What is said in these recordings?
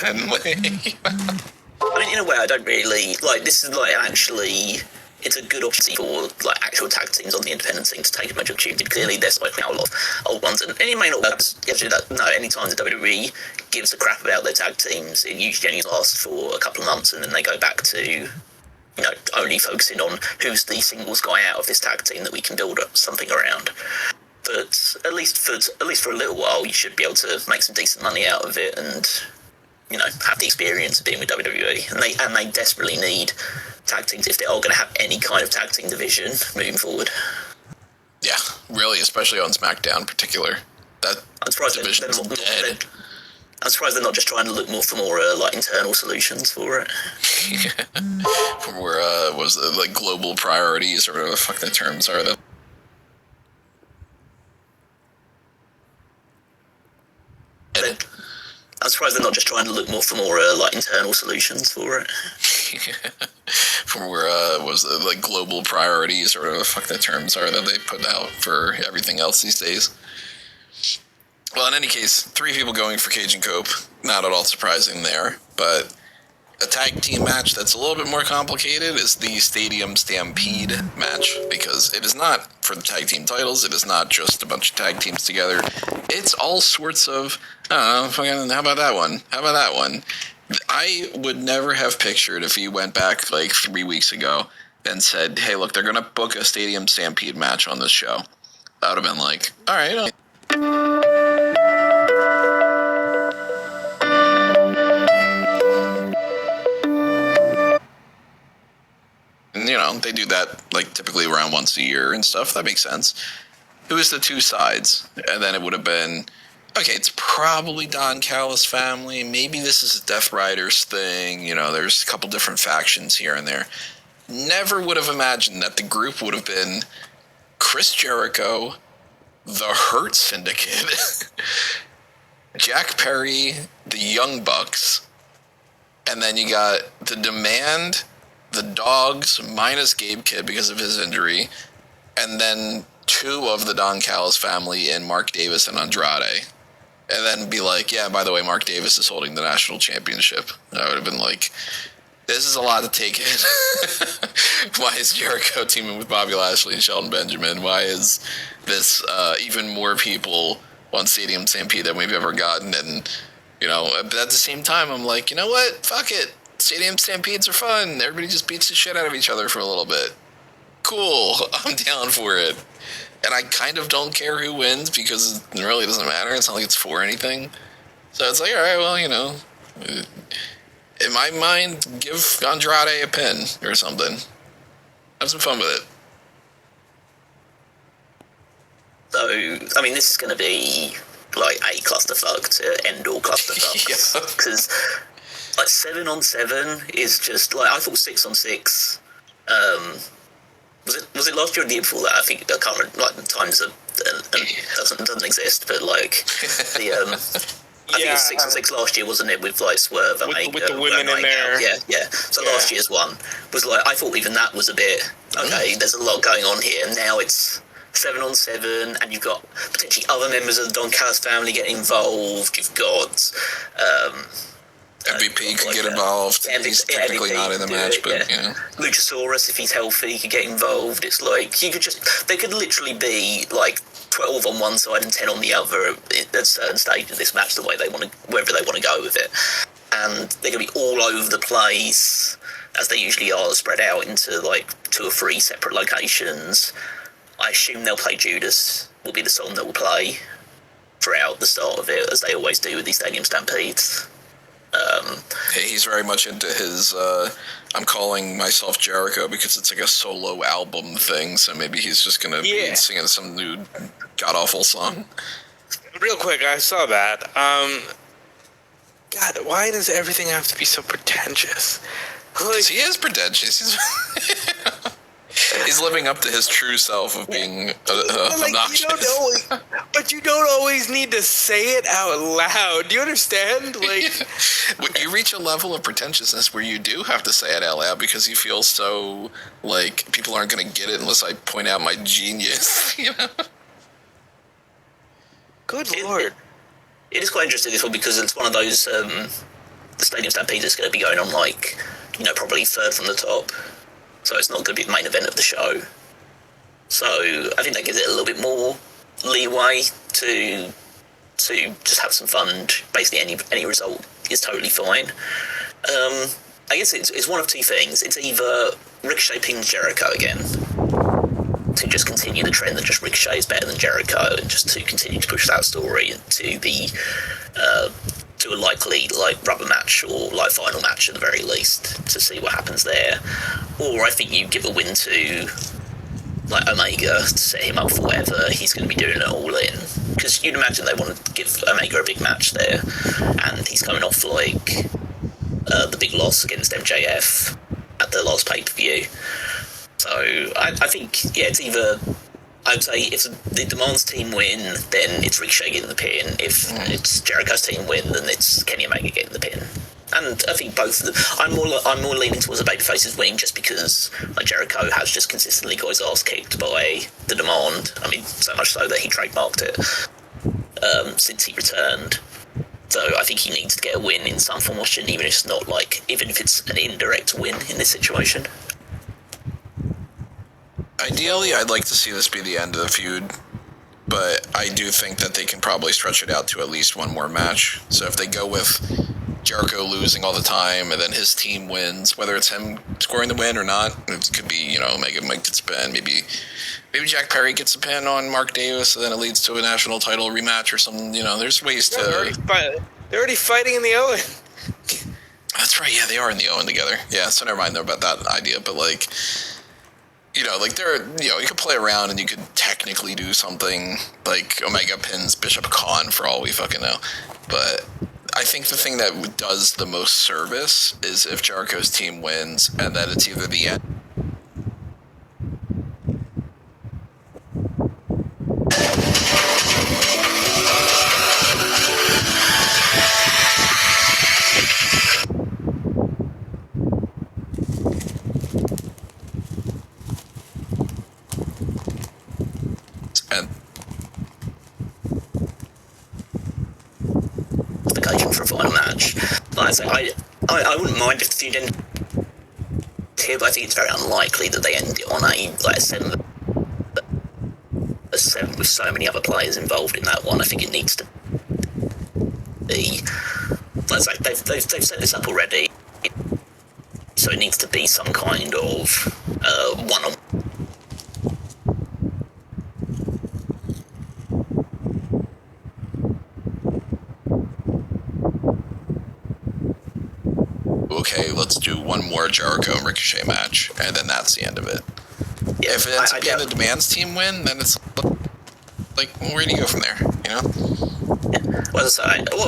Anyway. I mean, in a way, I don't really like. This is like actually, it's a good opportunity for like actual tag teams on the independent scene to take advantage of opportunity. Clearly, they're cycling out a lot of old ones, and it may not work. No, any time the WWE gives a crap about their tag teams, it usually only lasts for a couple of months, and then they go back to only focusing on who's the singles guy out of this tag team that we can build up something around. But at least for a little while, you should be able to make some decent money out of it, and have the experience of being with WWE, and they desperately need tag teams if they are going to have any kind of tag team division moving forward. Yeah, really, especially on SmackDown in particular. That division's dead. I'm surprised they're not just trying to look more for internal solutions for it. From where was the like global priorities or whatever the fuck the terms are that. I'm surprised they're not just trying to look more for internal solutions for it. From where was the like global priorities or whatever the fuck the terms are that they put out for everything else these days. Well, in any case, 3 people going for Cage and Cope. Not at all surprising there, but a tag team match that's a little bit more complicated is the Stadium Stampede match, because it is not for the tag team titles. It is not just a bunch of tag teams together. It's all sorts of, how about that one? How about that one? I would never have pictured if you went back like 3 weeks ago and said, hey, look, they're going to book a Stadium Stampede match on this show. That would have been like, all right. And, they do that, like, typically around once a year and stuff. That makes sense. It was the 2 sides. And then it would have been, okay, it's probably Don Callis family. Maybe this is a Death Riders thing. There's a couple different factions here and there. Never would have imagined that the group would have been Chris Jericho, the Hurt Syndicate, Jack Perry, the Young Bucks, and then you got the Demand, the Dogs, minus Gabe Kidd because of his injury, and then 2 of the Don Callis family in Mark Davis and Andrade. And then be like, yeah, by the way, Mark Davis is holding the national championship. I would have been like, this is a lot to take in. Why is Jericho teaming with Bobby Lashley and Shelton Benjamin? Why is this even more people on Stadium Stampede than we've ever gotten? And, but at the same time, I'm like, you know what? Fuck it. Stadium Stampedes are fun. Everybody just beats the shit out of each other for a little bit. Cool. I'm down for it. And I kind of don't care who wins because it really doesn't matter. It's not like it's for anything. So it's like, all right, well, in my mind, give Andrade a pin or something. Have some fun with it. So, I mean, this is going to be like a clusterfuck to end all clusterfucks. Because, like, 7-on-7 is just, like, I thought 6-on-6, was it last year or the year before that? I can't remember, like, the times doesn't exist, but, like, I think it was 6-on-6 last year, wasn't it, with, like, Swerve and with the women in there. Yeah. So last year's one was, like, I thought even that was a bit, okay, there's a lot going on here, and now it's 7-on-7, and you've got potentially other members of the Don Callis family getting involved. You've got MVP could get involved. He's technically not in the match, but Luchasaurus, if he's healthy, could get involved. It's like they could literally be like 12 on one side and 10 on the other at certain stages of this match, wherever they want to go with it. And they're going to be all over the place, as they usually are, spread out into like 2 or 3 separate locations. I assume they'll play Judas, will be the song that will play throughout the start of it, as they always do with these Stadium Stampedes. He's very much into his, I'm calling myself Jericho because it's like a solo album thing, so maybe he's just going to be singing some new god-awful song. Real quick, I saw that. God, why does everything have to be so pretentious? Because he is pretentious. He's living up to his true self of being obnoxious. But you don't always need to say it out loud. Do you understand? Like, when you reach a level of pretentiousness where you do have to say it out loud because you feel so like people aren't going to get it unless I point out my genius. Good Lord. It is quite interesting, this one, because it's one of those the Stadium Stampede is going to be going on, like, you know, probably third from the top. So it's not going to be the main event of the show. So I think that gives it a little bit more leeway to just have some fun. Basically, any result is totally fine. I guess it's one of two things. It's either Ricochet pings Jericho again to just continue the trend that just Ricochet is better than Jericho, and just to continue to push that story to the to a likely rubber match or final match at the very least, to see what happens there. Or I think you give a win to Omega to set him up for whatever he's going to be doing it all in, because you'd imagine they want to give Omega a big match there, and he's coming off the big loss against MJF at the last pay-per-view. So I think, yeah, it's either, I would say if the Demands team win, then it's Ricochet getting the pin. If it's Jericho's team win, then it's Kenny Omega getting the pin. And I think both of them, I'm more leaning towards the babyfaces winning, just because Jericho has just consistently got his ass kicked by the Demand. I mean, so much so that he trademarked it since he returned. So I think he needs to get a win in some form or fashion, even if it's not even if it's an indirect win in this situation. Ideally, I'd like to see this be the end of the feud, but I do think that they can probably stretch it out to at least one more match. So if they go with Jericho losing all the time, and then his team wins, whether it's him scoring the win or not, it could be, Omega gets a pin, maybe Jack Perry gets a pin on Mark Davis, and then it leads to a national title rematch or something. There's ways to. They're already fighting in the Owen. That's right. Yeah, they are in the Owen together. Yeah, so never mind about that idea, but you could play around and you could technically do something like Omega pins Bishop Khan for all we fucking know. But I think the thing that does the most service is if Jericho's team wins, and then it's either the end. For a final match. Like I say, I wouldn't mind if the feud ended here, but I think it's very unlikely that they end it on a 7 with so many other players involved in that one. I think it needs to be, like I say, they've set this up already, so it needs to be some kind of one-on-one. Okay, let's do one more Jericho and Ricochet match, and then that's the end of it. Yeah, if it ends up being the Demands team win, then it's where do you go from there, Yeah. Well,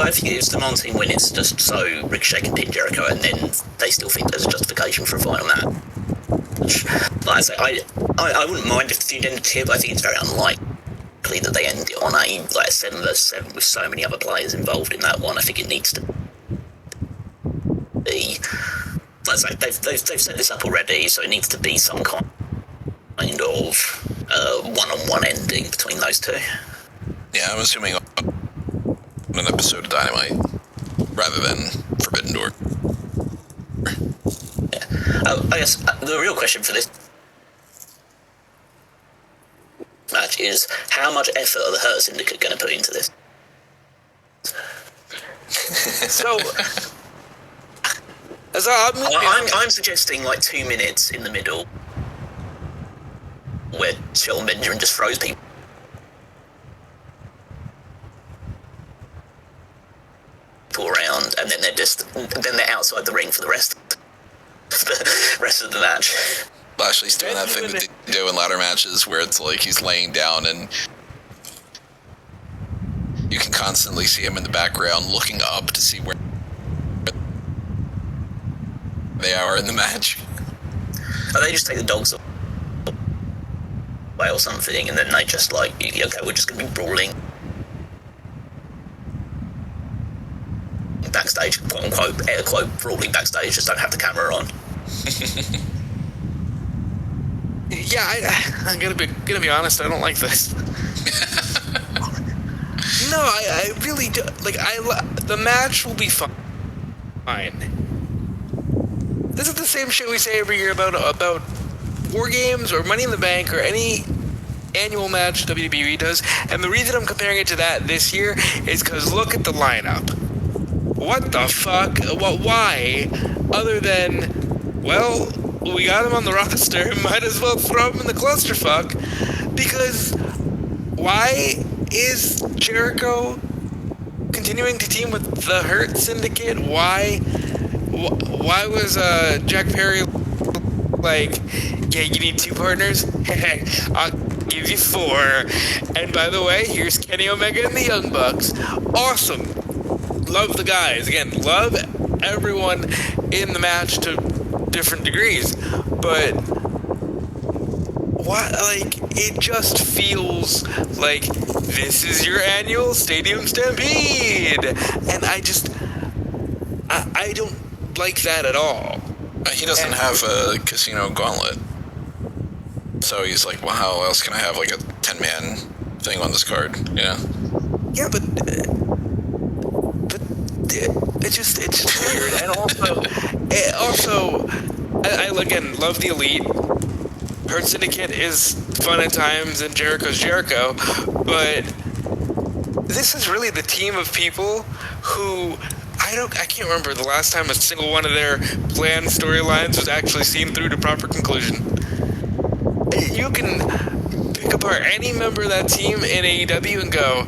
I think if the Demands team win, it's just so Ricochet can pin Jericho, and then they still think there's a justification for a final match. Like I say, I wouldn't mind if the feud ended here, but I think it's very unlikely that they end it on a 7 versus 7 with so many other players involved in that one. I think it needs to be, like I say, they've set this up already, so it needs to be some kind of one-on-one ending between those two. Yeah, I'm assuming on an episode of Dynamite rather than Forbidden Door. Yeah. I guess the real question for this match is, how much effort are the Hurt Syndicate going to put into this? So, as I'm suggesting 2 minutes in the middle where Shelton Benjamin just throws people around, and then they're outside the ring for the rest of the match. Lashley's doing that thing that they do in ladder matches where it's he's laying down and you can constantly see him in the background looking up to see where they are in the match. Or they just take the dogs away or something, and then they just okay, we're just going to be brawling backstage, quote unquote, air quote, brawling backstage, just don't have the camera on. Yeah, I'm gonna be honest. I don't like this. No, I really do. The match will be fun. This is the same shit we say every year about War Games or Money in the Bank or any annual match WWE does. And the reason I'm comparing it to that this year is because look at the lineup. What the fuck? Why? Other than, well, we got him on the roster, might as well throw him in the clusterfuck. Because why is Jericho continuing to team with the Hurt Syndicate? Why was Jack Perry like, yeah, you need 2 partners? I'll give you 4. And by the way, here's Kenny Omega and the Young Bucks. Awesome. Love the guys. Again, love everyone in the match to different degrees. But what, like, it just feels like this is your annual Stadium Stampede. And I don't like that at all. He doesn't have a casino gauntlet. So he's like, well, how else can I have like a 10-man thing on this card? Yeah. Yeah, but it's just weird. And also, I again love the Elite. Hurt Syndicate is fun at times, and Jericho's Jericho. But this is really the team of people who I can't remember the last time a single one of their planned storylines was actually seen through to proper conclusion. You can pick apart any member of that team in AEW and go,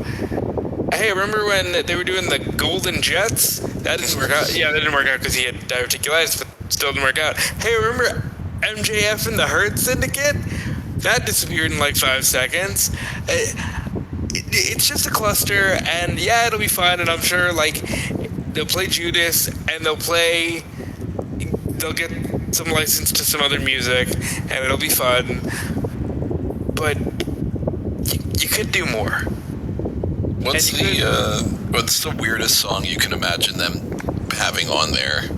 hey, remember when they were doing the Golden Jets? That didn't work out. Yeah, that didn't work out because he had diverticulitis, but still didn't work out. Hey, remember MJF and the Hurt Syndicate? That disappeared in like 5 seconds. It's just a cluster, and yeah, it'll be fun, and I'm sure, like, they'll play Judas, and they'll get some license to some other music, and it'll be fun. But you could do more. What's the weirdest song you can imagine them having on there?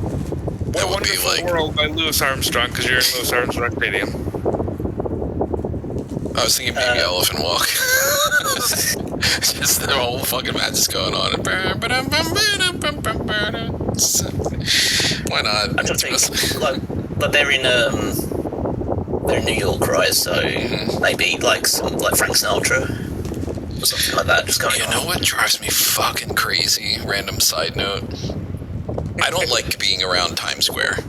That would be like World by Louis Armstrong, because you're in Louis Armstrong Stadium. I was thinking maybe Elephant Walk. Just the whole fucking match is going on. Why not? I just think, like they're in New York, right? So maybe like some like Frank Sinatra or something like that. Just going on. You know what drives me fucking crazy? Random side note. I don't like being around Times Square,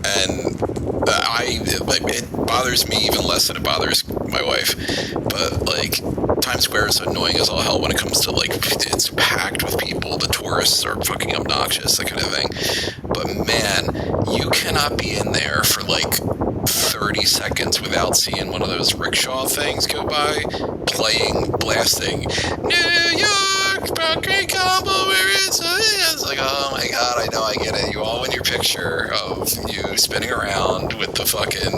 and it bothers me even less than it bothers my wife. But like, Times Square is annoying as all hell when it comes to like, it's packed with people. The tourists are fucking obnoxious, that kind of thing. But man, you cannot be in there for like 30 seconds without seeing one of those rickshaw things go by, blasting New York, Great Combo, where it's like, oh my god, I know, I get it. You all in your picture of you spinning around with the fucking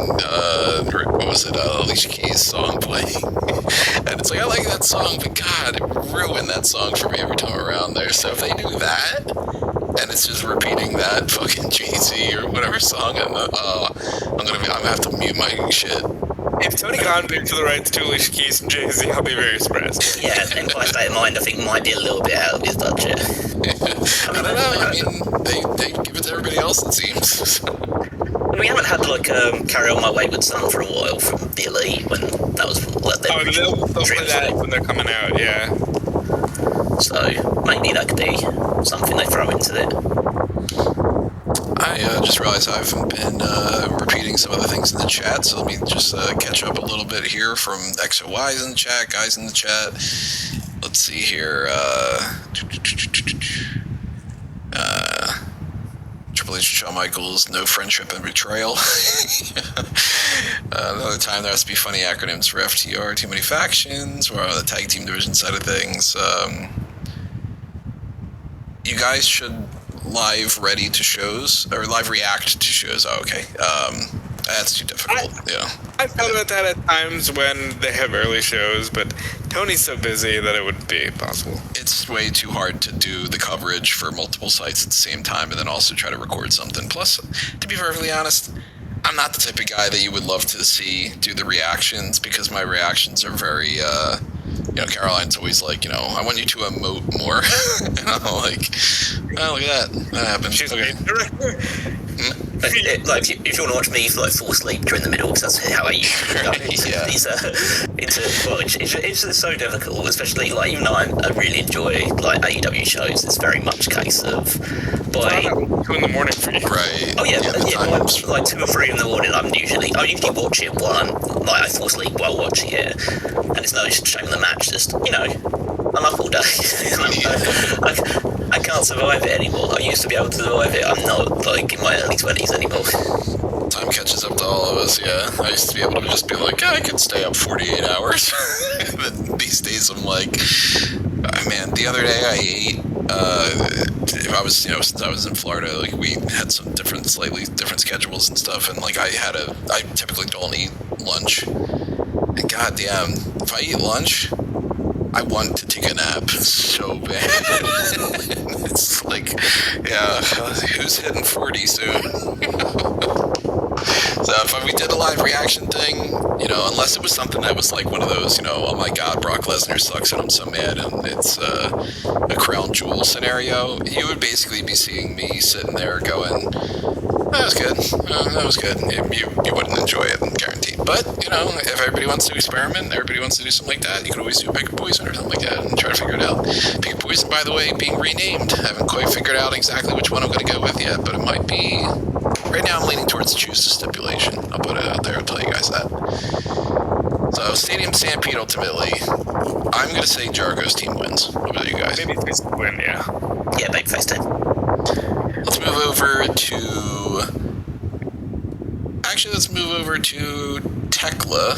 what was it, Alicia Keys song playing. And it's like, I like that song, but god, it ruined that song for me every time I'm around there. So if they do that, and it's just repeating that fucking Jay-Z or whatever song, I'm gonna have to mute my shit. If Tony Khan paid for the rights to Alicia Keys and Jay-Z, I'll be very surprised. Yeah, and by state of mind, I think might be a little bit out of his budget. I don't know, I mean, they give it to everybody else, it seems. We haven't had like Carry On My Wayward Son for a while from the Elite when that was like their they'll play that when they're coming out, yeah. So maybe that could be something they throw into it. I just realized I haven't been repeating some of the things in the chat, so let me just catch up a little bit here from XOY's in the chat, guys in the chat. Let's see here. Triple H, Shawn Michaels, no friendship and betrayal. Another time there has to be funny acronyms for FTR, too many factions. We're on the tag team division side of things. You guys should live ready to shows, or live react to shows. Oh, okay. That's too difficult. I've thought about that at times when they have early shows, but Tony's so busy that it wouldn't be possible. It's way too hard to do the coverage for multiple sites at the same time and then also try to record something. Plus, to be perfectly honest, I'm not the type of guy that you would love to see do the reactions, because my reactions are very Caroline's always like, I want you to emote more. And I'm like, oh, look at that. That happened. She's Okay. If you want to watch me fall asleep during the middle, because that's how I usually go. Yeah. It's so difficult, especially even though I really enjoy AEW shows. It's very much a case of 2 in the morning for you. Right. Oh yeah, times. like 2 or 3 in the morning. I usually watch it while I fall asleep while watching it, and it's no shame in the match. Just I'm up all day. I can't survive it anymore. I used to be able to survive it. I'm not in my early 20s anymore. Time catches up to all of us, yeah. I used to be able to just be like, I could stay up 48 hours. But these days I'm like, man, the other day I ate, if I was, since I was in Florida, we had some slightly different schedules and stuff, and I typically don't eat lunch. And goddamn, if I eat lunch, I want to take a nap so bad. It's like, yeah, who's hitting 40 soon? So if we did a live reaction thing, unless it was something that was like one of those, oh my god, Brock Lesnar sucks and I'm so mad and it's a crown jewel scenario, you would basically be seeing me sitting there going, that was good. That was good. You wouldn't enjoy it, guaranteed. But, if everybody wants to experiment, everybody wants to do something like that, you could always do Pick a Poison or something like that and try to figure it out. Pick a Poison, by the way, being renamed. I haven't quite figured out exactly which one I'm going to go with yet, but it might be... Right now I'm leaning towards Choose the Stipulation. I'll put it out there. I'll tell you guys that. So, Stadium Stampede, ultimately, I'm going to say Jargo's team wins. What about you guys? Babyface win, yeah. Yeah, babyface team. Let's move over to... Actually, let's move over to Tekla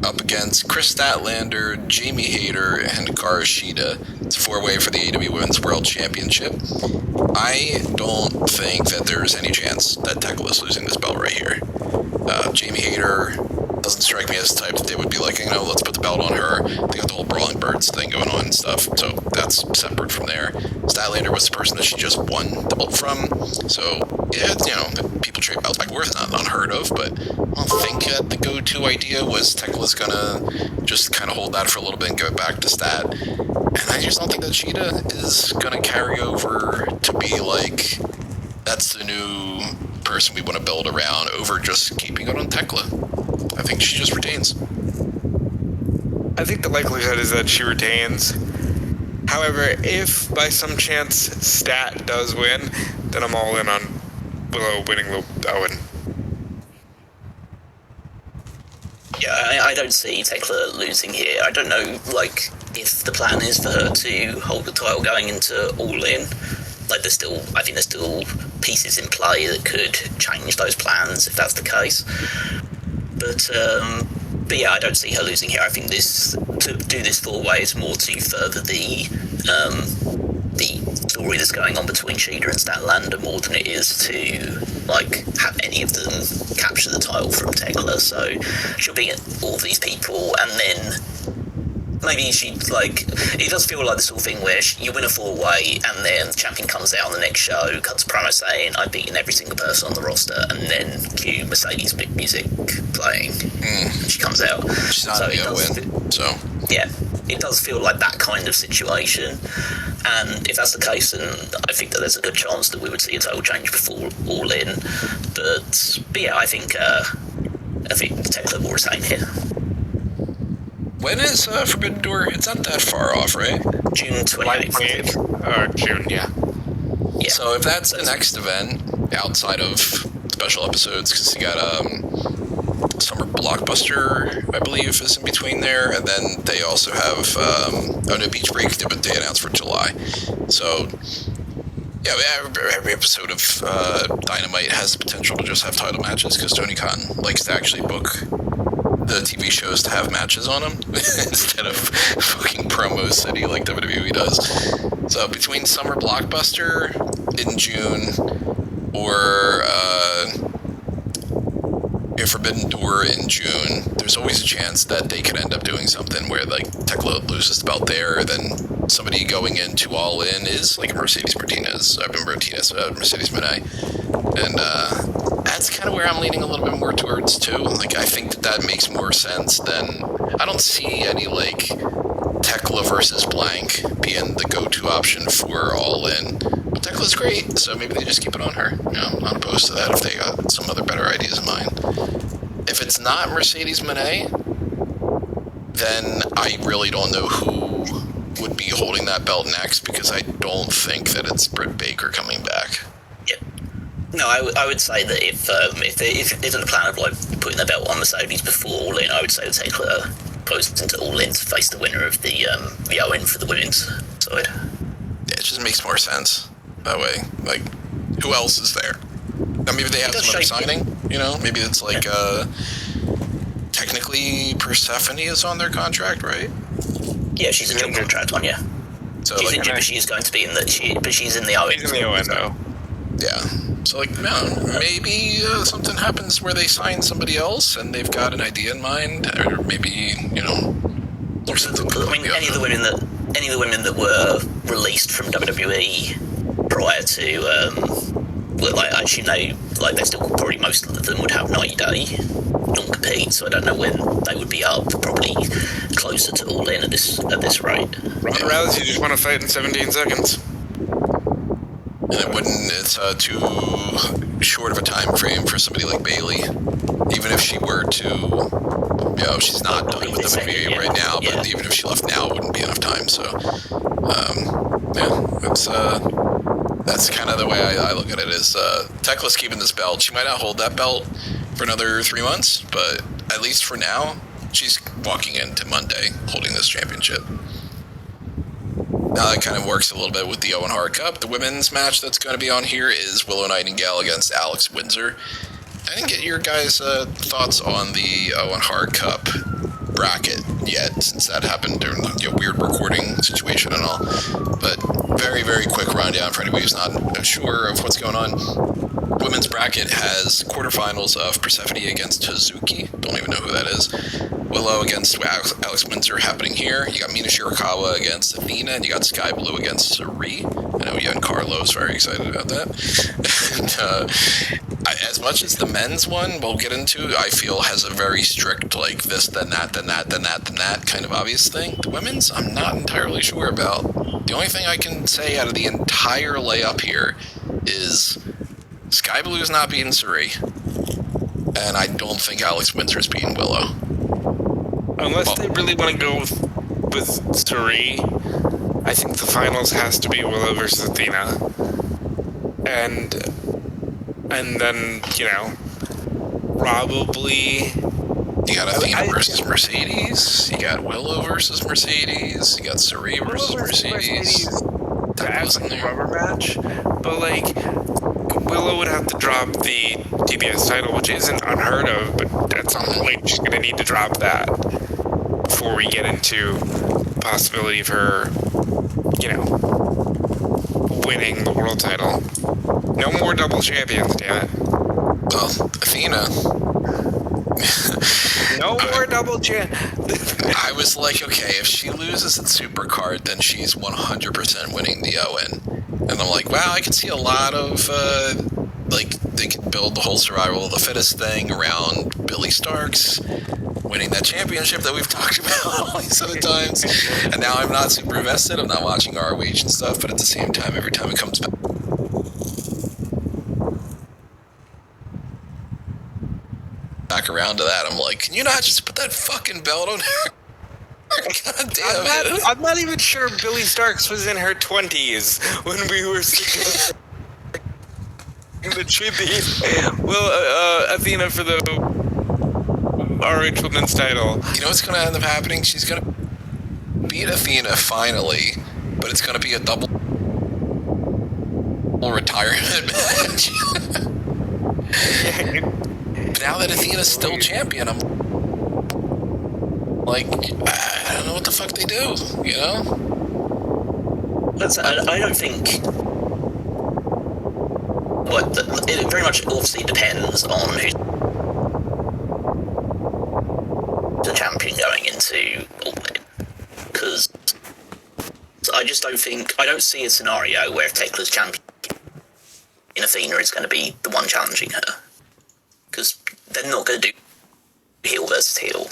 up against Chris Statlander, Jamie Hayter, and Hikaru Shida. It's a 4-way for the AEW Women's World Championship. I don't think that there's any chance that Tekla is losing this belt right here. Jamie Hayter doesn't strike me as the type that they would be like, let's put the belt on her. They got the whole Brawling Birds thing going on and stuff, so that's separate from there. Statlander was the person that she just won the belt from, so yeah, people trade belts back and forth, not unheard of, but I don't think that the go-to idea was Tekla's gonna just kind of hold that for a little bit and go back to Stat, and I just don't think that Shida is gonna carry over to be like, that's the new person we want to build around over just keeping it on Tekla. I think she just retains. I think the likelihood is that she retains. However, if by some chance Stat does win, then I'm all in on Willow winning Owen. Yeah, I don't see Tekla losing here. I don't know, if the plan is for her to hold the title going into All In. I think there's still pieces in play that could change those plans if that's the case. But yeah, I don't see her losing here. I think to do this 4-way is more to further the story that's going on between Shida and Statlander more than it is to have any of them capture the title from Tekla. So she'll beat all of these people, and then maybe it does feel like this sort of thing where you win a 4-way and then the champion comes out on the next show, cuts a promo saying, I've beaten every single person on the roster, and then cue Mercedes music playing, and she comes out. She's not win, so... Yeah, it does feel like that kind of situation, and if that's the case, then I think that there's a good chance that we would see a title change before All In, but yeah, I think Tekla will retain here. When is Forbidden Door? It's not that far off, right? June 28th. June, yeah. Yeah. So if that's the next event, outside of special episodes, because you got Summer Blockbuster, I believe, is in between there, and then they also have Beach Break, but they announced for July. So yeah, every episode of Dynamite has the potential to just have title matches, because Tony Khan likes to actually book the TV shows to have matches on them instead of fucking promo city like WWE does. So between Summer Blockbuster in June or Forbidden Door in June, there's always a chance that they could end up doing something where Tekla loses the belt there, then somebody going into All In is like a Mercedes Martinez, Mercedes Moné, and that's kind of where I'm leaning a little bit more towards too. I think that makes more sense than I don't see any, like, Tekla versus blank being the go-to option for All In. But Tekla's great, so maybe they just keep it on her. You know, I'm not opposed to that if they got some other better ideas in mind. If it's not Mercedes Moné, then I really don't know who would be holding that belt next, because I don't think that it's Britt Baker coming back. Yeah. No, I would say that if there isn't a plan of like putting the belt on Mercedes before All In, I would say to take her close into All In to face the winner of the Owen for the women's side. Yeah, it just makes more sense that way. Like, who else is there? Now, maybe they have some other signing, you know? Maybe it's like, technically Persephone is on their contract, right? Yeah, she's a job contract on, yeah. So, she's like, injured, but she's going to be but she's in the Owen. She's in the Owen, though. yeah. So, like, maybe something happens where they sign somebody else and they've got an idea in mind, or maybe, you know, or something. I mean, any of the women that were released from WWE prior to, well, like, I assume they're still probably most of them would have 90-day non-compete, so I don't know when they would be up. Probably closer to All In at this rate. Ronda Rousey just want to fight in 17 seconds. And it's too short of a time frame for somebody like Bayley. Even if she were to, you know, she's not done with WWE right now, but even if she left now, it wouldn't be enough time. So, that's kind of the way I look at it. Is Tekla's keeping this belt. She might not hold that belt for another 3 months, but at least for now, she's walking into Monday holding this championship. Now that kind of works a little bit with the Owen Hart Cup. The women's match that's going to be on here is Willow Nightingale against Alex Windsor. I didn't get your guys' thoughts on the Owen Hart Cup bracket yet, since that happened during the weird recording situation and all. But very, very quick rundown for anybody who's not sure of what's going on. Women's bracket has quarterfinals of Persephone against Hazuki. Don't even know who that is. Willow against Alex Windsor happening here. You got Mina Shirakawa against Athena, and you got Sky Blue against Sari. I know you and Carlo's very excited about that. And as much as the men's one we'll get into, I feel has a very strict, like, this, then that, then that, then that, then that kind of obvious thing. The women's, I'm not entirely sure about. The only thing I can say out of the entire layup here is Sky Blue's not beating Sari, and I don't think Alex Windsor's beating Willow. Unless they really want to go with Sari, I think the finals has to be Willow versus Athena. And then, you know, probably... You got Athena versus Mercedes, you got Willow versus Mercedes, you got Sari versus Mercedes. That was like a rubber match, but, like, Willow would have to drop the TBS title, which isn't unheard of, but at some point she's going to need to drop that before we get into the possibility of her, you know, winning the world title. No more double champions, damn it. Well, Athena. No more double champ. I was like, okay, if she loses at Supercard, then she's 100% winning the Owen. And I'm like, wow, I can see a lot of, like, they could build the whole survival of the fittest thing around Billy Starks winning that championship that we've talked about all these other times. And now I'm not super invested. I'm not watching ROH and stuff, but at the same time, every time it comes back around to that, I'm like, can you not just put that fucking belt on her? God damn it. I'm not even sure Billy Starks was in her 20s when we were the tribute. Well, Athena for the RH Women's title. You know what's going to end up happening? She's going to beat Athena finally, but it's going to be a double retirement match. But now that Athena's still champion, I'm like, I don't know what the fuck they do, you know? I don't think... Well, it very much obviously depends on who's the champion going into All In. Because I just don't think... I don't see a scenario where if Tekla's champion, Athena is going to be the one challenging her. Because they're not going to do heel versus heel.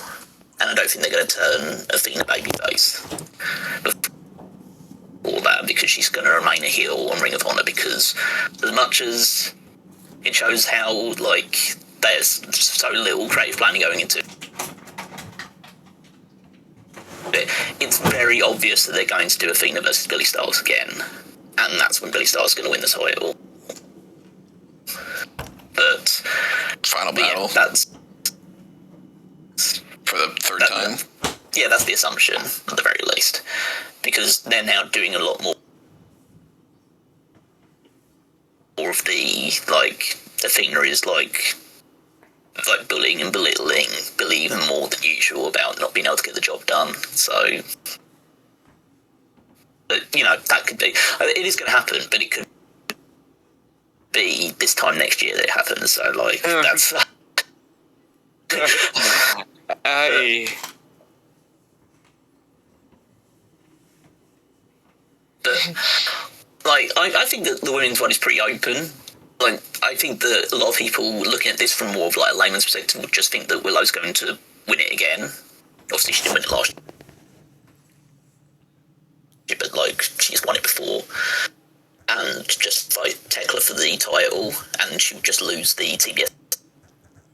and I don't think they're going to turn Athena babyface before that, because she's going to remain a heel on Ring of Honor, because as much as it shows how, like, there's so little creative planning going into it, it's very obvious that they're going to do Athena versus Billie Starkz again, and that's when Billie Starkz is going to win the title. But Final battle. Yeah, that's for the third time. Yeah, that's the assumption at the very least, because they're now doing a lot more of the, like, Athena is like bullying and belittling Billie even more than usual about not being able to get the job done. So, but, you know, that could be, it is going to happen, but it could be this time next year that it happens. So, like, that's But, like, I think that the women's one is pretty open. Like, I think that a lot of people looking at this from more of, like, a layman's perspective would just think that Willow's going to win it again. Obviously, she didn't win it last year, but, like, she's won it before. And just fight Tekla for the title, and she would just lose the TBS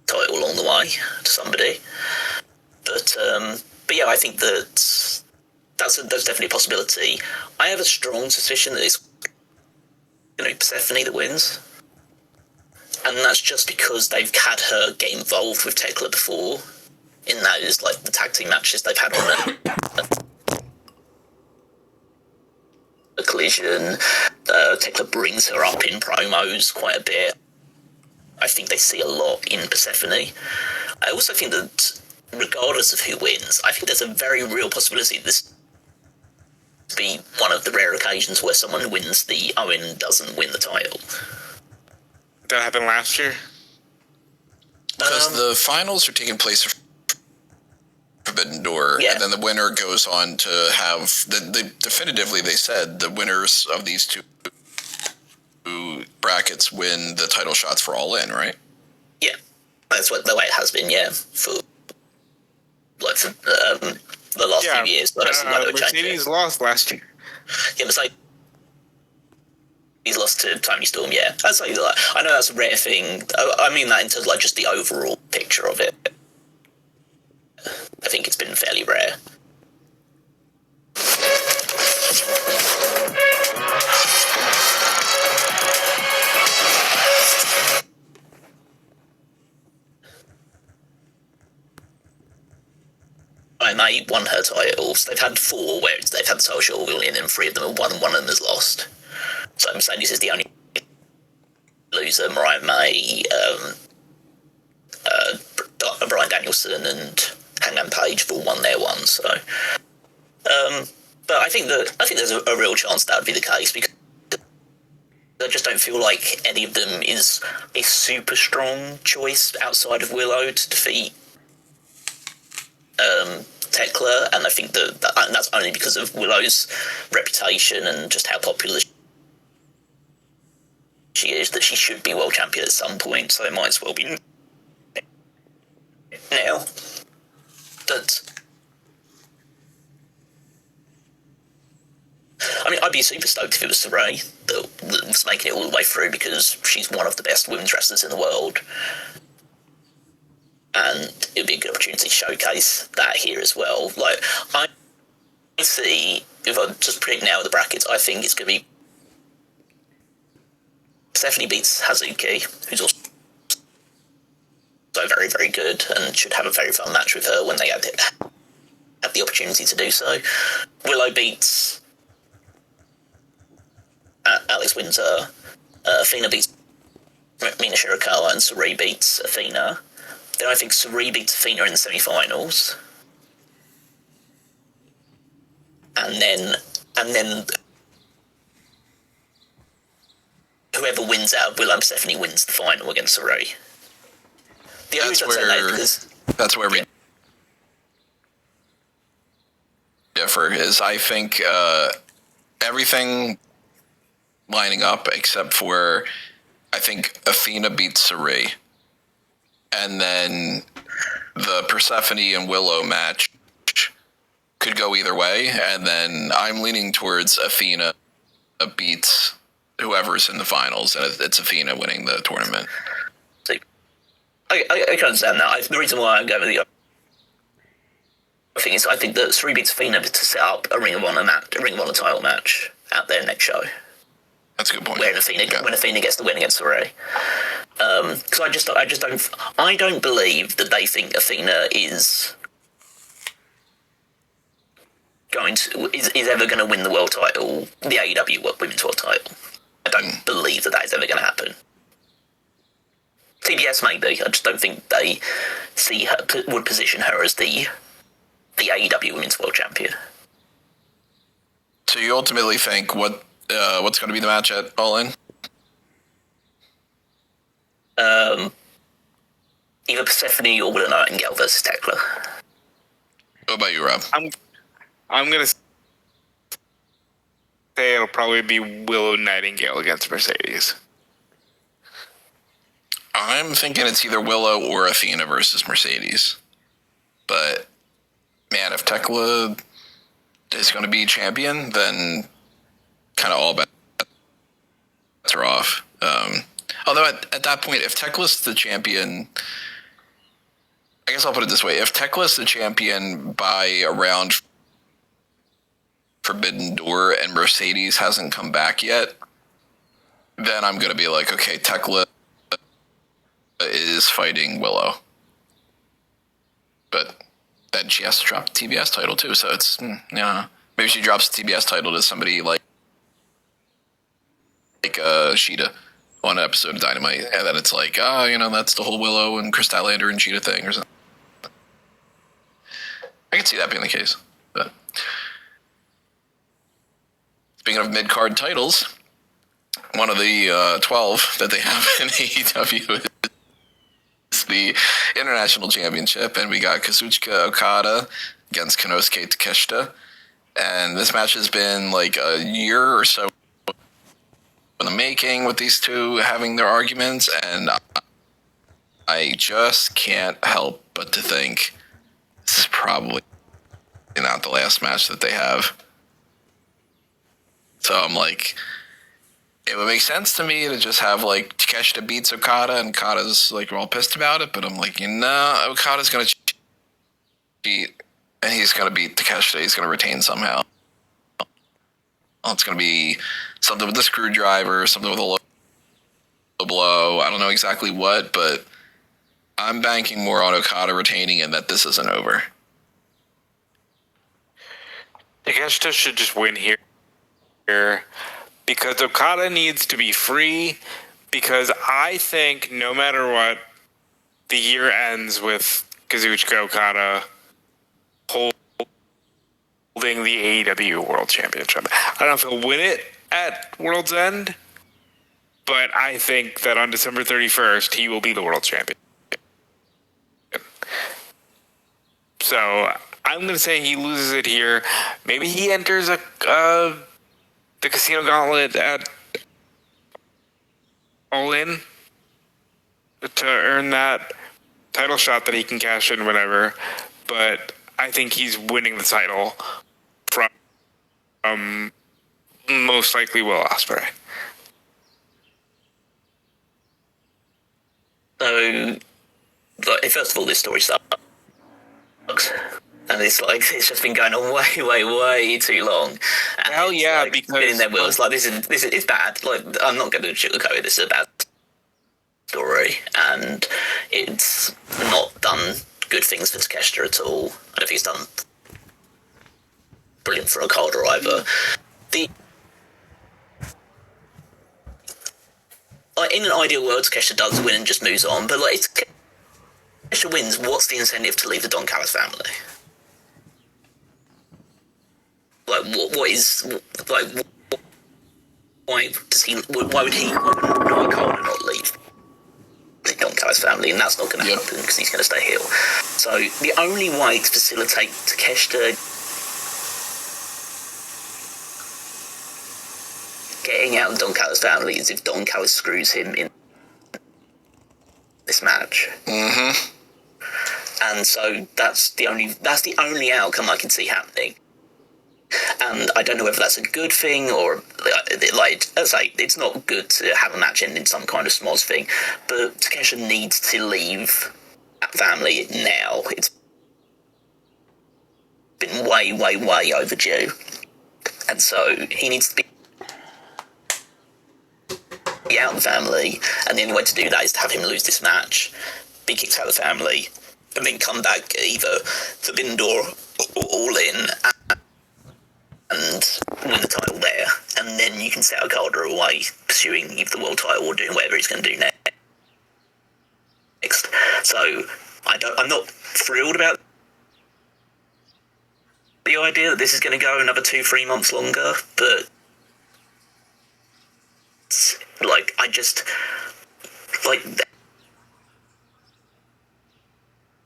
title along the way to somebody. But yeah, I think that that's definitely a possibility. I have a strong suspicion that it's going to be Persephone that wins. And that's just because they've had her get involved with Tekla before in those, like, the tag team matches they've had on a Collision. Tekla brings her up in promos quite a bit. I think they see a lot in Persephone. I also think that regardless of who wins, I think there's a very real possibility this be one of the rare occasions where someone wins the Owen doesn't win the title. That happened last year? Because the finals are taking place at Forbidden Door, and then the winner goes on to have definitively they said the winners of these two brackets win the title shots for All In, right? Yeah, that's the way it has been. Yeah, for the last few years. But Mercedes lost last year. Yeah, Mercedes lost to Tony Storm. Yeah, that's like, I know that's a rare thing. I mean that in terms of, like, just the overall picture of it. I think it's been fairly rare. May won her titles. They've had 4 where they've had the title shot win, and 3 of them have won, and 1 of them has lost. So Mercedes is the only loser. Mariah May, Bryan Danielson, and Hangman Page have all won their ones. So, but I think there's a real chance that would be the case, because I just don't feel like any of them is a super strong choice outside of Willow to defeat Tekla, and I think and that's only because of Willow's reputation and just how popular she is, that she should be world champion at some point, so it might as well be now. But I mean, I'd be super stoked if it was Saray that was making it all the way through, because she's one of the best women's wrestlers in the world. And it would be a good opportunity to showcase that here as well. Like, I see, if I just predict now the brackets, I think it's going to be Stephanie beats Hazuki, who's also very, very good, and should have a very fun match with her when they have the opportunity to do so. Willow beats Alex Windsor. Athena beats Mina Shirakawa, and Saray beats Athena. Then I think Saray beats Athena in the semi-finals. And then whoever wins out of Willow and Stephanie wins the final against Saray. That's where we differ, is I think everything lining up except for, I think Athena beats Saray. And then the Persephone and Willow match could go either way, and then I'm leaning towards Athena beats whoever's in the finals, and it's Athena winning the tournament. See, I can understand that. The reason why I'm going with the thing is I think that Sri beats Athena to set up a Ring of Honor title match at their next show. That's a good point. When Athena gets the win against Sri. Because I don't believe that they think Athena is ever going to win the world title, the AEW Women's World title. I don't believe that is ever going to happen. TBS maybe. I just don't think they would position her as the AEW Women's World Champion. So you ultimately think what's going to be the match at All In? Either Persephone or Willow Nightingale versus Tekla. What about you, Rob? I'm gonna say it'll probably be Willow Nightingale against Mercedes. I'm thinking it's either Willow or Athena versus Mercedes. But, man, if Tekla is going to be champion, then kind of all bets are off. Although at that point, if Tekla's the champion, I guess I'll put it this way. If Tekla's the champion by around Forbidden Door and Mercedes hasn't come back yet, then I'm going to be like, okay, Tekla is fighting Willow. But then she has to drop the TBS title too, so it's, maybe she drops the TBS title to somebody like Sheeta on an episode of Dynamite, and then it's like, that's the whole Willow and Chris Statlander and Sheeta thing or something. I can see that being the case. But speaking of mid-card titles, one of the 12 that they have in AEW is the International Championship, and we got Kazuchika Okada against Konosuke Takeshita. And this match has been like a year or so in the making with these two having their arguments, and I just can't help but to think this is probably not the last match that they have. So I'm like, it would make sense to me to just have like Takeshita beats Okada and Okada's like all pissed about it, but I'm like, Okada's gonna cheat and he's gonna beat Takeshita. He's gonna retain somehow. It's gonna be something with the screwdriver, something with a low blow. I don't know exactly what, but I'm banking more on Okada retaining and that this isn't over. Takeshita should just win here because Okada needs to be free, because I think no matter what, the year ends with Kazuchika Okada holding the AEW World Championship. I don't know if he'll win it at World's End, but I think that on December 31st, he will be the World Champion. So I'm going to say he loses it here. Maybe he enters the Casino Gauntlet at All In to earn that title shot that he can cash in whenever. But I think he's winning the title from most likely Will Ospreay. So, first of all, this story sucks. And it's just been going on way too long. And Hell yeah, because in their wills, this is bad. I'm not going to sugarcoat it. This is a bad story, and it's not done good things for Takeshita at all. I don't think it's done brilliant for Okada either. In an ideal world, Takeshita does win and just moves on, but if Takeshita wins, what's the incentive to leave the Don Callis family? Why would Okada not leave the Don Callis family? And that's not going to happen because he's going to stay heel. So the only way to facilitate Takeshita getting out of the Don Callis family is if Don Callis screws him in this match. Mm-hmm. And so that's the only outcome I can see happening. And I don't know whether that's a good thing or, like, as I say, it's not good to have a match end in some kind of smoz thing, but Takeshita needs to leave that family now. It's been way, way, way overdue. And so he needs to be out of the family, and the only way to do that is to have him lose this match, be kicked out of the family, and then come back either Forbidden Door or All In and win the title there, and then you can set Okada away pursuing either the world title or doing whatever he's going to do next. So I'm not thrilled about the idea that this is going to go another 2-3 months longer, but like, I just like,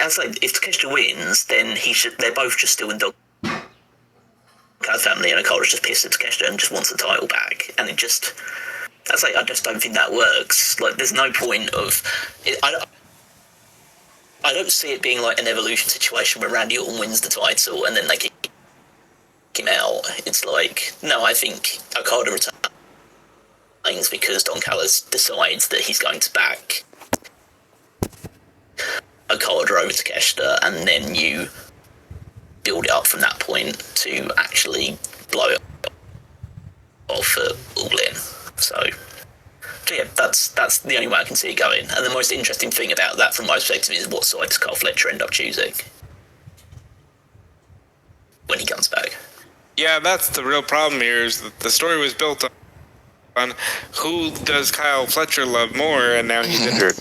as like, if Takeshita wins, then they're both just still in dog family, and Okada's just pissed at Takeshita and just wants the title back, and it just, that's like, I just don't think that works. Like, there's no point of it. I don't see it being like an Evolution situation where Randy Orton wins the title and then they kick him out. It's like, no, I think Okada retains because Don Callis decides that he's going to back Okada over Takeshita, and then you build it up from that point to actually blow it off at All In. So yeah, that's the only way I can see it going. And the most interesting thing about that, from my perspective, is what side does Carl Fletcher end up choosing when he comes back. Yeah, that's the real problem here, is that the story was built on who does Kyle Fletcher love more, and now he's injured.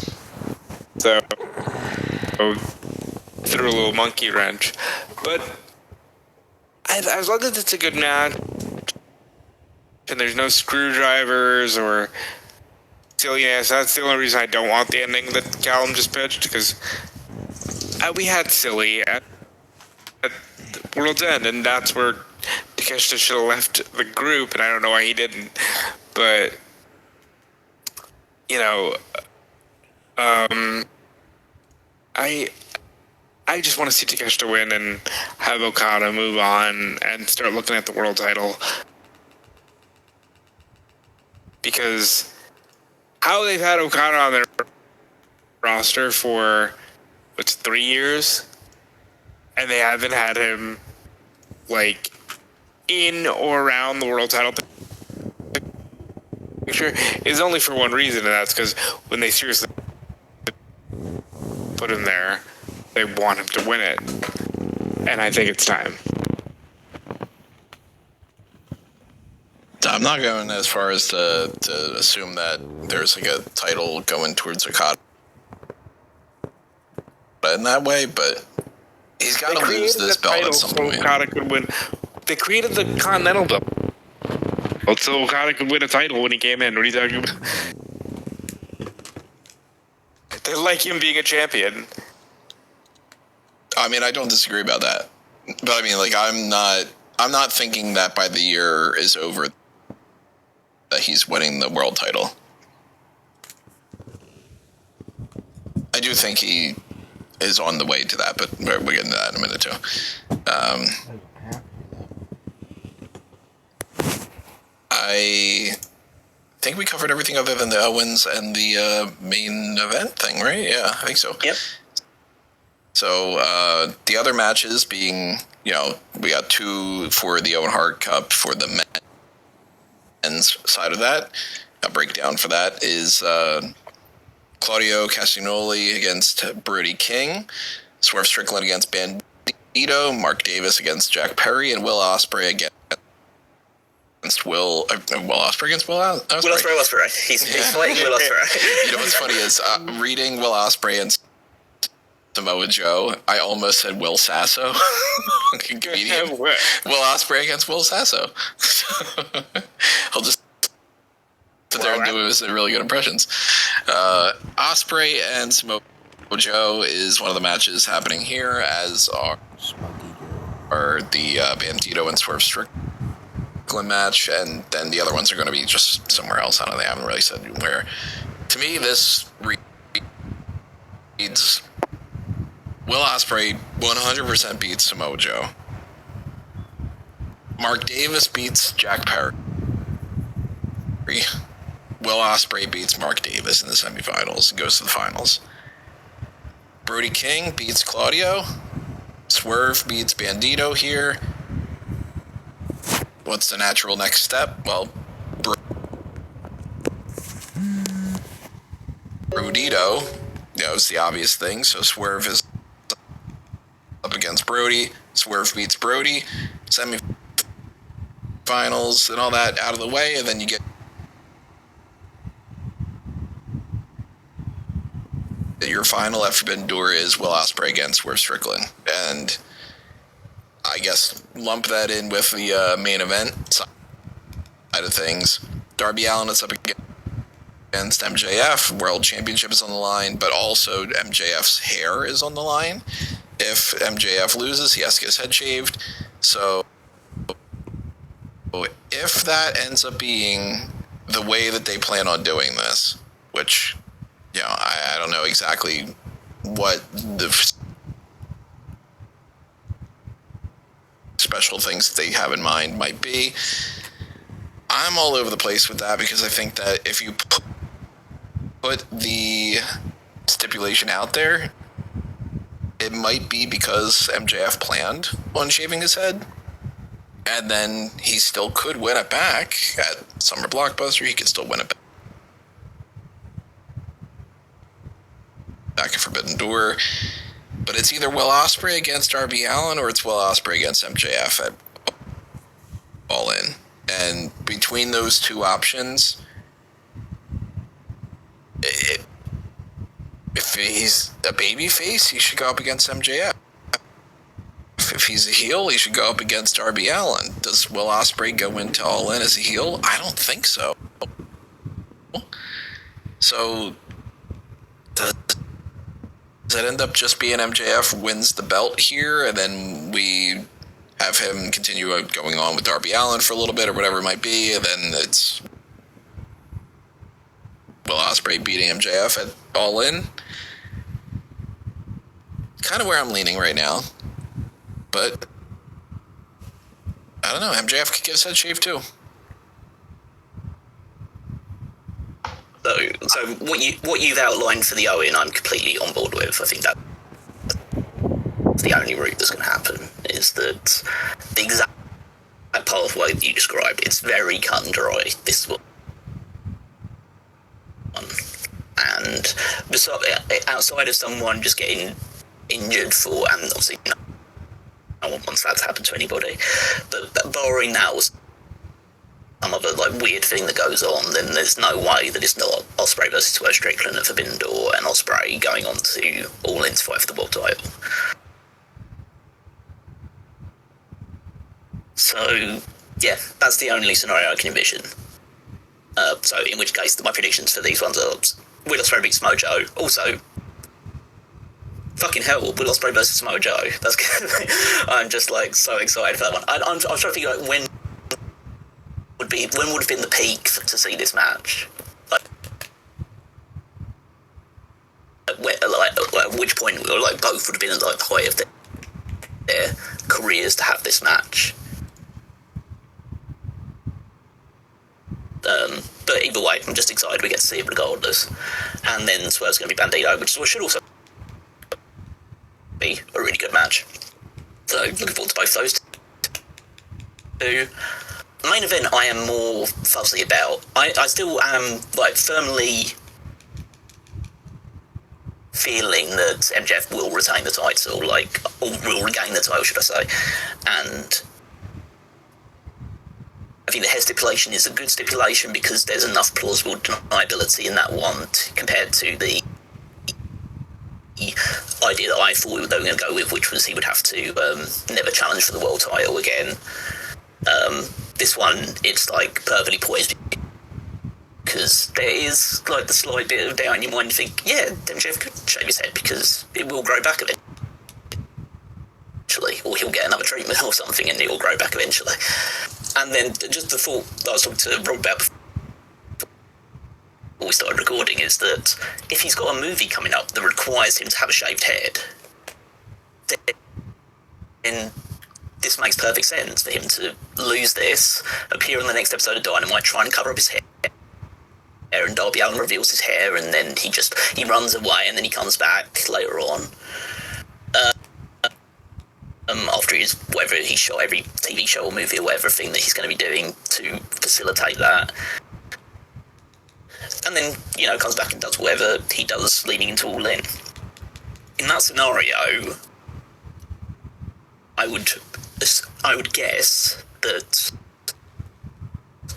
So threw a little monkey wrench. But as long as it's a good match, and there's no screwdrivers or silliness, that's the only reason I don't want the ending that Callum just pitched, because we had silly at World's End, and that's where Takeshita should have left the group, and I don't know why he didn't. But, you know, I just want to see Takeshita win and have Okada move on and start looking at the world title. Because how they've had Okada on their roster for, 3 years? And they haven't had him, like, in or around the world title picture is only for one reason, and that's because when they seriously put him there, they want him to win it. And I think it's time. I'm not going as far as to assume that there's like a title going towards Okada in that way, but he's got to lose this belt at some point. Okada could win. They created the Continental belt so Okada could win a title when he came in. What are you talking about? They like him being a champion. I mean, I don't disagree about that, but I mean, like, I'm not thinking that by the year is over that he's winning the world title. I do think he is on the way to that, but we'll get into that in a minute too. I think we covered everything other than the Owens and the main event thing, right? Yeah, I think so. Yep. So the other matches being, we got 2 for the Owen Hart Cup for the men's side of that. A breakdown for that is Claudio Castagnoli against Brody King, Swerve Strickland against Bandito, Mark Davis against Jack Perry, and Will Ospreay against Will Ospreay against Will Ospreay. Will Ospreay. He's fighting Will Ospreay. You know what's funny is reading Will Ospreay and Samoa Joe, I almost said Will Sasso. Comedian. Will Ospreay against Will Sasso. I'll just sit there and do really good impressions. Ospreay and Samoa Joe is one of the matches happening here, as are the Bandito and Swerve Strickland match, and then the other ones are going to be just somewhere else. I don't know, they haven't really said where. To me, this reads Will Ospreay 100% beats Samoa Joe. Mark Davis beats Jack Perry. Will Ospreay beats Mark Davis in the semifinals and goes to the finals. Brody King beats Claudio. Swerve beats Bandito here. What's the natural next step? Well, Brodito, is the obvious thing. So Swerve is up against Brody. Swerve beats Brody. Semifinals and all that out of the way, and then you get your final after Forbidden Door is Will Ospreay against Swerve Strickland, and I guess lump that in with the main event side of things. Darby Allin is up against MJF. World Championship is on the line, but also MJF's hair is on the line. If MJF loses, he has to get his head shaved. So if that ends up being the way that they plan on doing this, which, I don't know exactly what the special things they have in mind might be. I'm all over the place with that because I think that if you put the stipulation out there, it might be because MJF planned on shaving his head, and then he still could win it back at Summer Blockbuster. He could still win it back at Forbidden Door. But it's either Will Ospreay against Darby Allin or it's Will Ospreay against MJF at All In. And between those two options, if he's a babyface, he should go up against MJF. If he's a heel, he should go up against Darby Allin. Does Will Ospreay go into All In as a heel? I don't think so. So, does it end up just being MJF wins the belt here, and then we have him continue going on with Darby Allin for a little bit, or whatever it might be, and then it's Will Ospreay beating MJF at All In? Kind of where I'm leaning right now. But I don't know. MJF could get his head shaved too. So what you've outlined for the Owen, I'm completely on board with. I think that's the only route that's going to happen. Is that the exact pathway that you described? It's very cut and dry. This one, and outside of someone just getting injured for, and obviously no one wants that to happen to anybody, but barring that or some other weird thing that goes on, then there's no way that it's not Ospreay versus Swerve Strickland at Forbidden Door and Ospreay going on to All In to fight for the world title. So yeah, that's the only scenario I can envision. So in which case my predictions for these ones are Will Ospreay beats Samoa Joe. Also, fucking hell, Will Ospreay versus Samoa Joe. That's I'm just so excited for that one. I'm trying to figure out when would have been the peak to see this match. At which point both would have been at the height of their careers to have this match. But either way, I'm just excited we get to see it regardless. And then Swerve's going to be Bandito, which should also be a really good match. So looking forward to both those two. The main event I am more fussy about. I still am firmly feeling that MJF will retain the title, or will regain the title, should I say. And I think the head stipulation is a good stipulation because there's enough plausible deniability in that one compared to the idea that I thought they were going to go with, which was he would have to never challenge for the world title again. This one, it's perfectly poised because there is the slight bit of doubt in your mind. You think, yeah, MJF could shave his head because it will grow back eventually, or he'll get another treatment or something and it will grow back eventually. And then just the thought that I was talking to Rob about before we started recording is that if he's got a movie coming up that requires him to have a shaved head, then this makes perfect sense for him to lose this, appear in the next episode of Dynamite, trying to cover up his hair, and Darby Allin reveals his hair, and then he runs away, and then he comes back later on. After whatever he shot, every TV show or movie or whatever thing that he's going to be doing to facilitate that. And then, comes back and does whatever he does leading into All In. In that scenario, I would guess that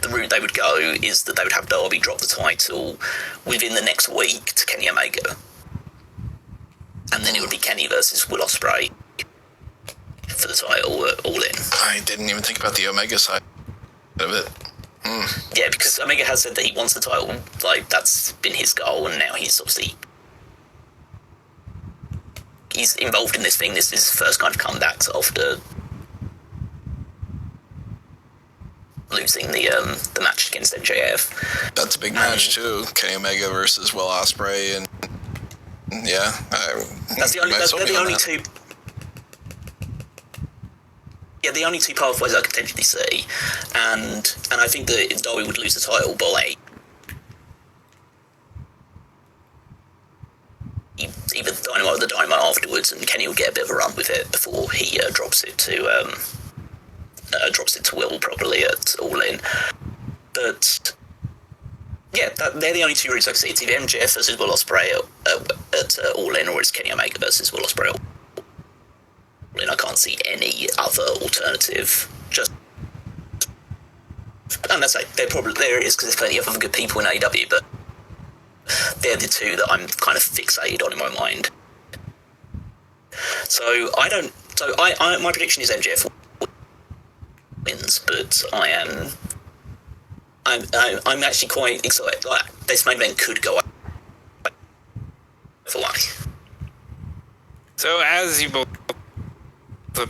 the route they would go is that they would have Darby drop the title within the next week to Kenny Omega. And then it would be Kenny versus Will Ospreay for the title at All In. I didn't even think about the Omega side of it. Yeah, because Omega has said that he wants the title, that's been his goal, and now he's involved in this thing. This is his first kind of comeback after losing the match against MJF. That's a big match too. Kenny Omega versus Will Ospreay, and yeah, they're the only two. Yeah, the only two pathways I could potentially see, and I think that Darby would lose the title by either the Dynamite or the Dynamite afterwards, and Kenny will get a bit of a run with it before he drops it to Will properly at All In. But yeah, they're the only two routes I can see. It's either MJF versus Will Ospreay at All In, or it's Kenny Omega versus Will Ospreay. And I can't see any other alternative. And that's there it is, because there's plenty of other good people in AEW, but they're the two that I'm kind of fixated on in my mind. So my prediction is MJF wins, but I'm actually quite excited. This main event could go either way. So as you both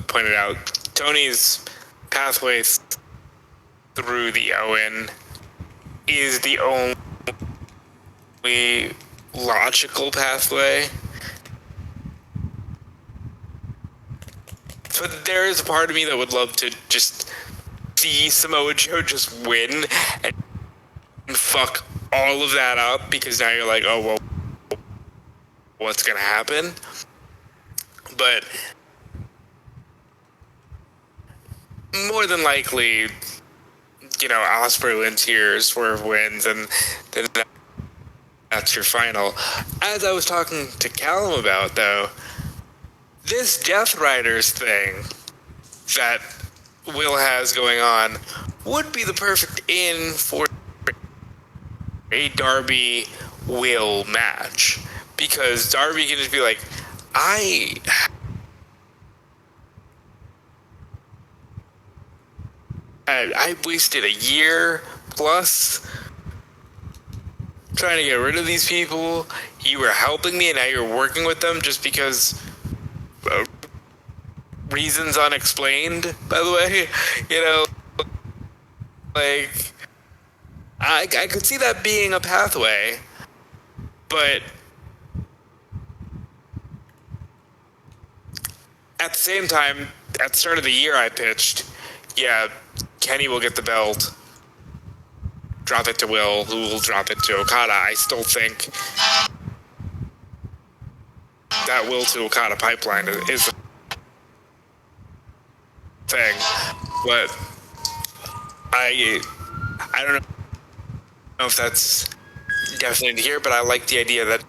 pointed out, Tony's pathway through the Owen is the only logical pathway. But there is a part of me that would love to just see Samoa Joe just win and fuck all of that up, because now you're like, oh, well, what's gonna happen? But more than likely, Ospreay wins here, Swerve wins, and then that's your final. As I was talking to Callum about, though, this Death Riders thing that Will has going on would be the perfect in for a Darby Will match, because Darby can just be like, I wasted a year plus trying to get rid of these people. You were helping me, and now you're working with them just because reasons unexplained, by the way. I could see that being a pathway, but at the same time, at the start of the year I pitched, yeah, Kenny will get the belt, drop it to Will, who will drop it to Okada. I still think that Will to Okada pipeline is a thing, but I don't know if that's definitely here, but I like the idea that